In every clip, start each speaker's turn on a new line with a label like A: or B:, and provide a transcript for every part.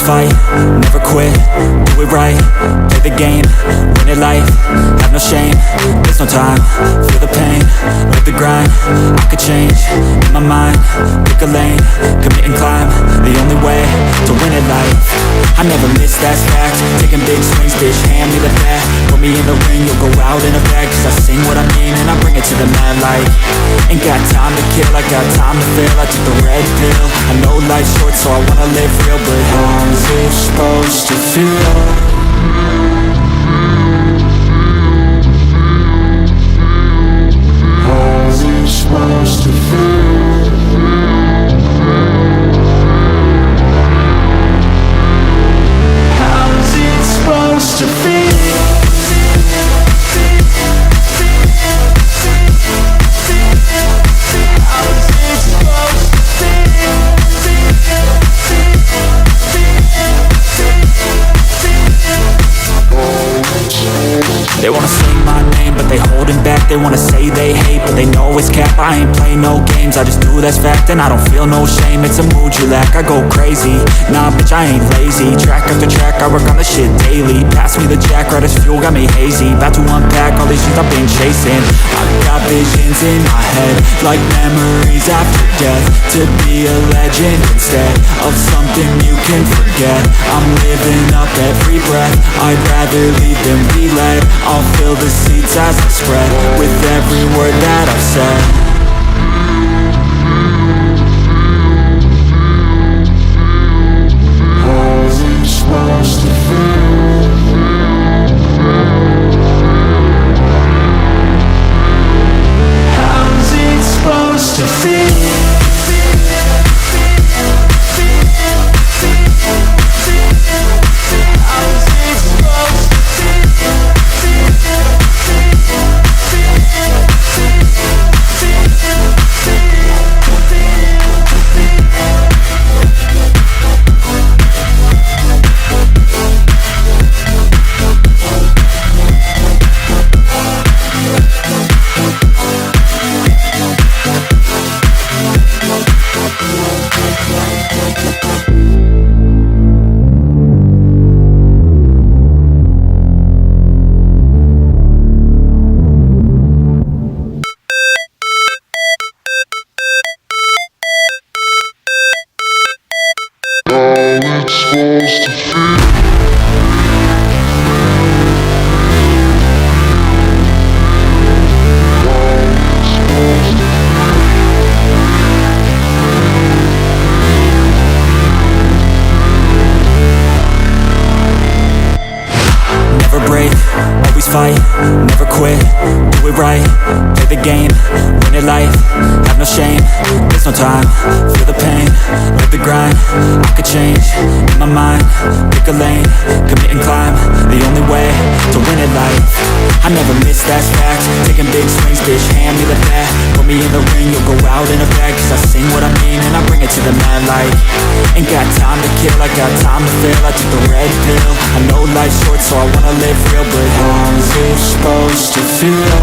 A: fight, never quit, do it right, play the game, win it life, have no shame, there's no time, feel the pain, live the grind, I could change, in my mind, pick a lane, commit and climb, the only way to win it life, I never miss, that's fact, taking big swings, bitch, hand me the bat, put me in the ring, you'll go out in a bag, cause I sing what I mean and I bring it to the mad light, ain't got time to kill, I got time to feel, I took the red pill, I know life's short so I wanna live real, but how's it supposed to feel? How's it supposed to feel? How's it supposed to feel? They wanna say my name, but they holding back. They wanna say they hate, but they know it's cap. I ain't play no games, I just do that's fact. And I don't feel no shame, it's a mood you lack. I go crazy, nah bitch I ain't lazy. Track after track, I work on the shit daily. Pass me the jack, right as fuel, got me hazy. About to unpack all these shit I've been chasing. I've got visions in my head, like memories after death. To be a legend instead of something you can forget. I'm living up every breath, I'd rather lead than be led. I'll fill the seats as I spread with every word that I've said. How's it supposed to feel? How's it supposed to feel? Fight, never quit, do it right, play the game, win it life, have no shame, there's no time, feel the pain, live the grind, I could change, in my mind, pick a lane, commit and climb, the only way to win it life, I never miss, that's fact, taking big swings, bitch, hand me the bat, put me in the ring, you'll go out in a bag, cause I sing what I mean and I bring it to the mad light, ain't got time to kill, I got time to feel, I took the red pill, I know life's short so I wanna live real, but how's it supposed to feel?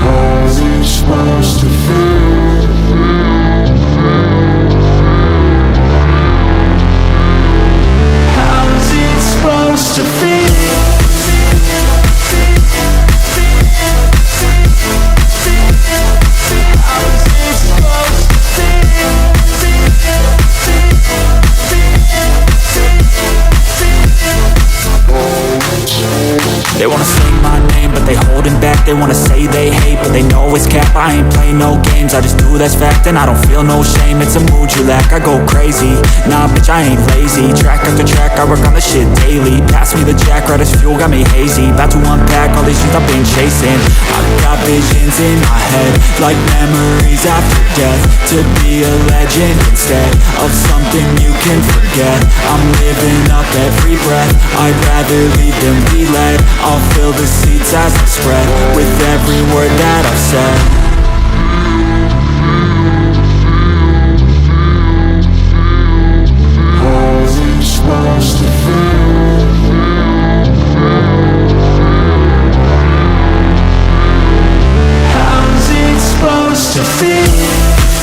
A: How's it supposed to feel? How's it supposed to feel? They wanna say my name, but they holding back. They wanna say they hate, but they know it's cap. I ain't play no games, I just do that's fact. And I don't feel no shame, it's a mood you lack. I go crazy, nah bitch I ain't lazy. Track after track, I work on the shit daily. Pass me the jack, right as fuel, got me hazy. About to unpack all these shit I've been chasing. I've got visions in my head, like memories after death. To be a legend instead of something you can forget. I'm living up every breath, I'd rather lead than be led. I'll fill the seats as I spread with every word that I've said. How's it supposed to feel? How's it supposed to feel?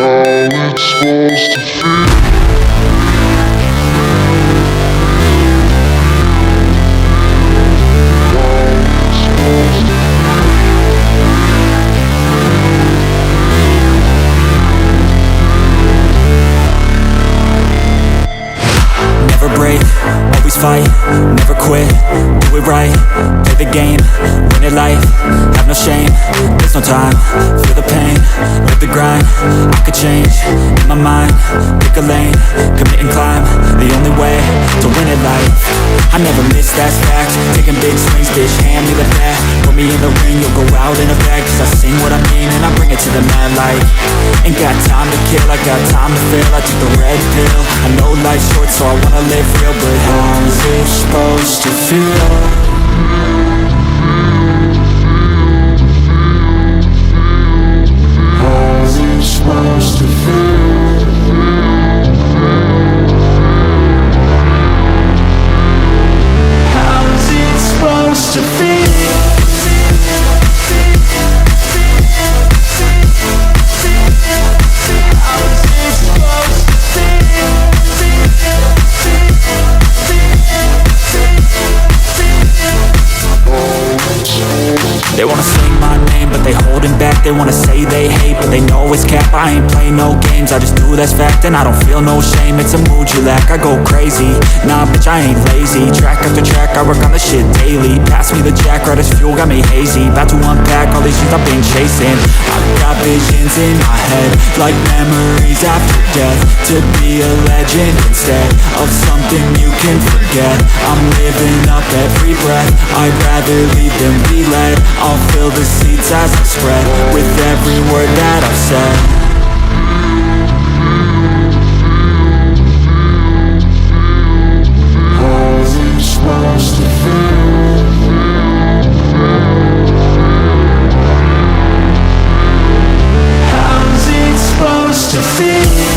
B: it's supposed to feel.
A: Never break, always fight, never quit, do it right, play the game, win it life, have no shame, there's no time, feel the pain, live the grind, I could change, in my mind, pick a lane, commit and climb, the only way to win it life, I never miss, that's fact, taking big swings, bitch, hand me the bat, put me in the ring, you'll go out in a bag, cause I sing what I mean and I bring it to the mad light, ain't got time to kill, I got time to feel, I took the red pill, I know life's short so I wanna live real, but how's it supposed to feel? How's it supposed to feel? How's it supposed to feel? They wanna sing my name, but they holding back. They wanna say they hate, but they know it's cap. I ain't play no games, I just do that's fact. And I don't feel no shame, it's a mood you lack. I go crazy, nah bitch I ain't lazy. Track after track, I work on the shit daily. Pass me the jack, right as fuel, got me hazy. About to unpack all these things I've been chasing. I've got visions in my head, like memories after death. To be a legend instead of something you can forget. I'm living up every breath, I'd rather lead than be led. I'll fill the seats as I spread with every word that I've said. How's it supposed to feel? How's it supposed to feel?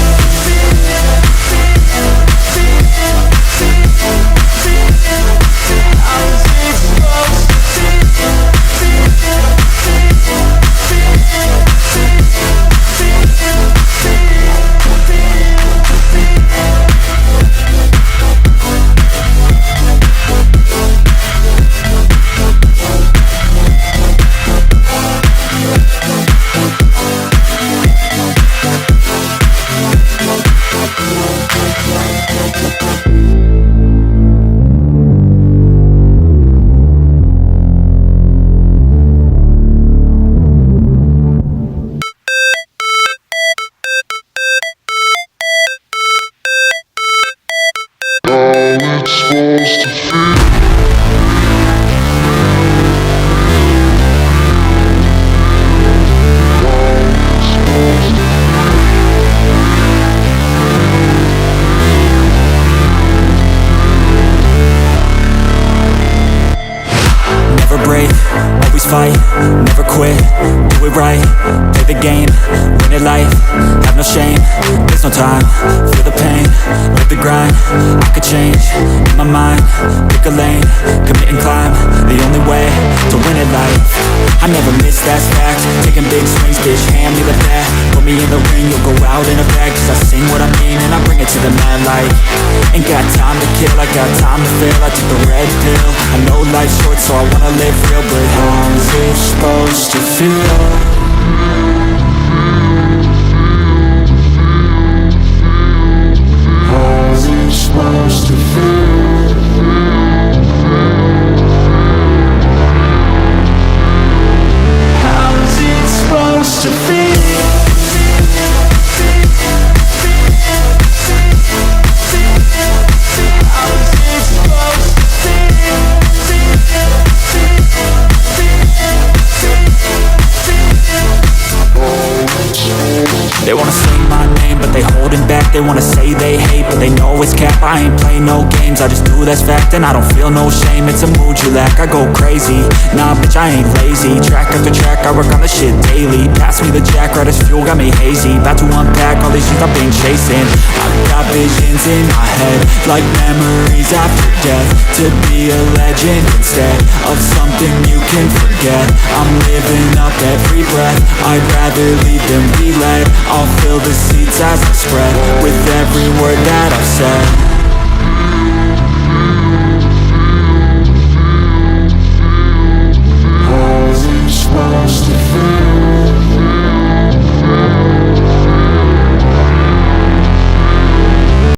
B: Supposed to feel.
A: Never break, always fight, never quit, do it right, play the game, win it life, have no shame, there's no time, feel the pain, live the grind, I could change, in my mind, pick a lane, commit and climb, the only way to win it life, I never miss, that's fact, taking big swings, bitch, hand me the bat, put me in the ring, you'll go out in a bag, cause I sing what I mean and I bring it to the mad light, ain't got time to kill, I got time to feel, I took the red pill, I know life's short so I wanna live real, but how's it supposed to feel? How's it supposed to feel? How's it supposed to feel? They wanna sing my name, but they holding back. They wanna say they hate, but they know it's cap. I ain't play no games, I just do that's fact. And I don't feel no shame, it's a mood you lack. I go crazy, nah bitch I ain't lazy. Track after track, I work on the shit daily. Pass me the jack, right as fuel, got me hazy. About to unpack all these things I've been chasing. I've got visions in my head, like memories after death. To be a legend instead of something something you can forget. I'm living up every breath, I'd rather lead than be led. I'll fill the seats as I spread with every word that I've said.